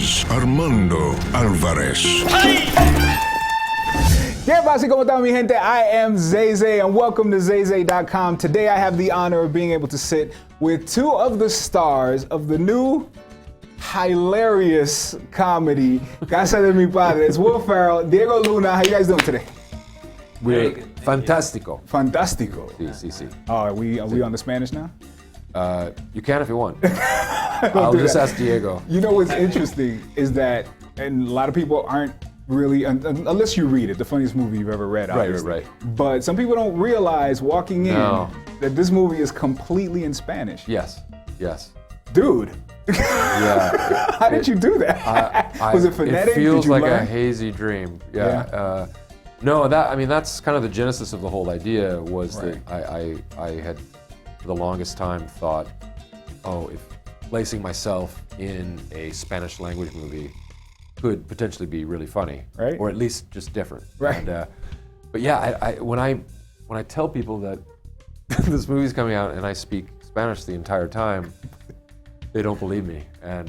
is Armando Alvarez. ¿Qué pasa? ¿Cómo está mi gente? I am ZayZay and welcome to ZayZay.com. Today I have the honor of being able to sit with two of the stars of the new hilarious comedy, Casa De Mi Padre. It's Will Ferrell, Diego Luna. How you guys doing today? We're fantástico. Fantástico. Sí, sí. Oh, are we on the Spanish now? You can if you want. I'll just ask Diego. You know what's interesting is that, and a lot of people aren't really, unless you read it, the funniest movie you've ever read, obviously. Right. But some people don't realize walking in that this movie is completely in Spanish. Yes. Dude. Yeah. How did you do that? Was it phonetic? It feels did you like learn? a hazy dream. Yeah. No, that's kind of the genesis of the whole idea was that I had for the longest time thought, if placing myself in a Spanish language movie could potentially be really funny, right? Or at least just different, right? And, but yeah, when I tell people that this movie's coming out and I speak Spanish the entire time, they don't believe me, and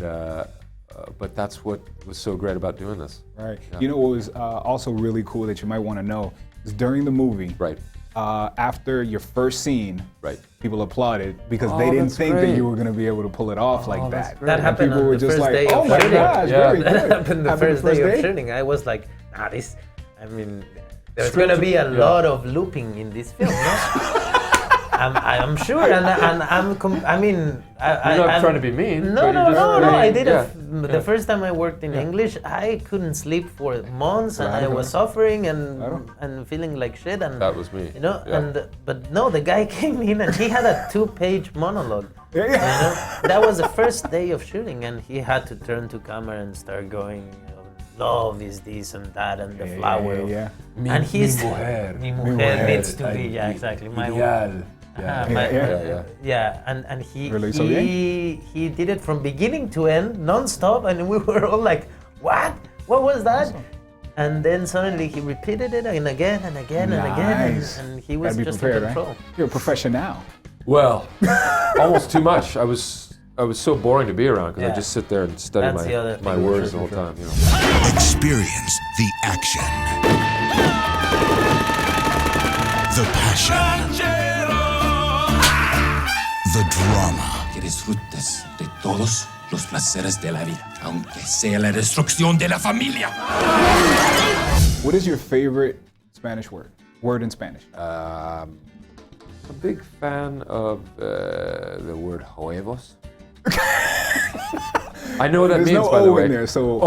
but that's what was so great about doing this. Right. Yeah. You know what was also really cool that you might want to know is during the movie, right? After your first scene, right? People applauded because they didn't think that you were going to be able to pull it off like that. That happened people on were the just first like, day "Oh of my shooting." gosh, very good." That happened the first day of shooting. I was like, there's going to be a lot of looping in this film, no? I'm sure, and I'm not trying to be mean. No. I did it. Yeah. The first time I worked in English, I couldn't sleep for months, and I was suffering and feeling like shit. And that was me. You know, but no, the guy came in and he had a 2-page monologue. Yeah. You know? That was the first day of shooting, and he had to turn to camera and start going, love is this and that, and the flower. Yeah. And he's mi mujer needs to be exactly my ideal. And he did it from beginning to end, non-stop, and we were all like, what was that? Awesome. And then suddenly he repeated it and again and again and again, and he was just in control. Right? You're a professional. Well, almost too much. I was so boring to be around because I just sit there and study my words the whole time. You know. Experience the action, the passion, the drama. Que disfrutes de todos los placeres de la vida, aunque sea la destrucción de la familia. What is your favorite Spanish word? Word in Spanish. I'm a big fan of the word huevos. I know what that There's means, no by the O way. in there, so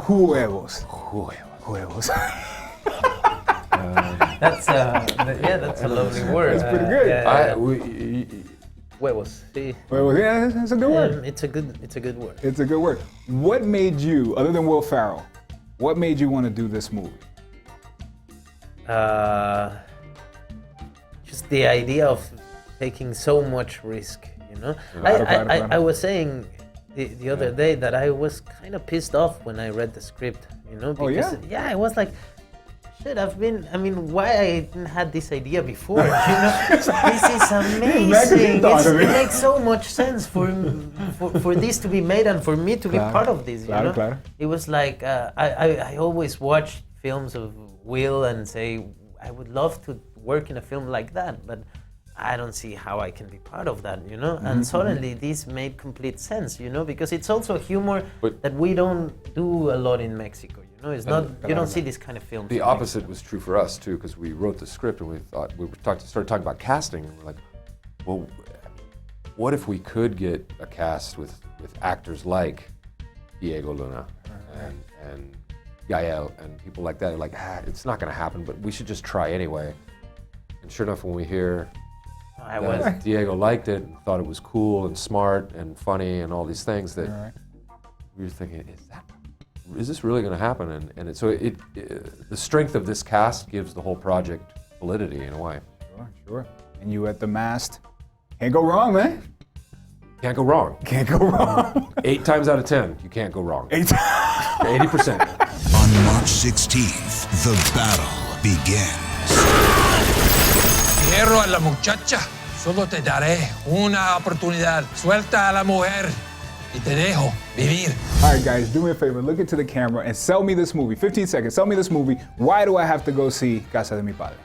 huevos. Huevos. That's a lovely word. That's pretty good. Huevos. Sí. Huevos. Yeah, it's a good word. It's a good word. It's a good word. What made you, other than Will Ferrell, what made you want to do this movie? Just the idea of taking so much risk, you know. I was saying the other day that I was kind of pissed off when I read the script, you know, because I was like, shit, why I didn't had this idea before, you know? This is amazing. It makes so much sense for this to be made and for me to be part of this, you know? Claro. It was like, I always watch films of Will and say, I would love to work in a film like that, but I don't see how I can be part of that, you know? And suddenly this made complete sense, you know, because it's also humor that we don't do a lot in Mexico, you know? It's not, you don't see this kind of film. The opposite was true for us too, because we wrote the script and we thought, started talking about casting, and we're like, well, what if we could get a cast with actors like Diego Luna and Gael and people like that? Like, it's not gonna happen, but we should just try anyway. And sure enough, when we hear Diego liked it and thought it was cool and smart and funny and all these things, that we were thinking, is this really going to happen? And so the strength of this cast gives the whole project validity in a way. Sure. And you at the mast, can't go wrong, man. Can't go wrong. Can't go wrong. 8 times out of 10, you can't go wrong. 80%. On March 16th, the battle begins. Quiero a la muchacha. Solo te daré una oportunidad. Suelta a la mujer. y te dejo vivir. All right, guys, do me a favor. Look into the camera and sell me this movie. 15 seconds. Sell me this movie. Why do I have to go see Casa De Mi Padre?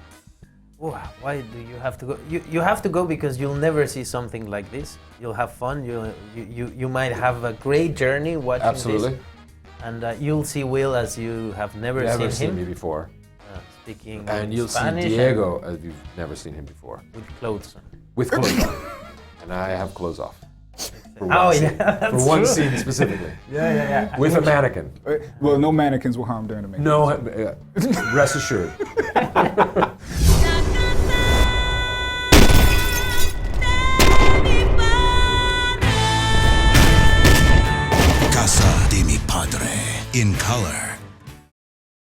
Why do you have to go? You have to go because you'll never see something like this. You'll have fun. You might have a great journey watching Absolutely. this. And you'll see Will as you have never seen him. Me before. Speaking and you'll Spanish see Diego as you've never seen him before. with clothes on. With clothes on. And I have clothes off. For one Oh, scene. yeah, that's For one true. scene specifically. Yeah. With a mannequin. Well, no mannequins were harmed during the making. No, rest assured.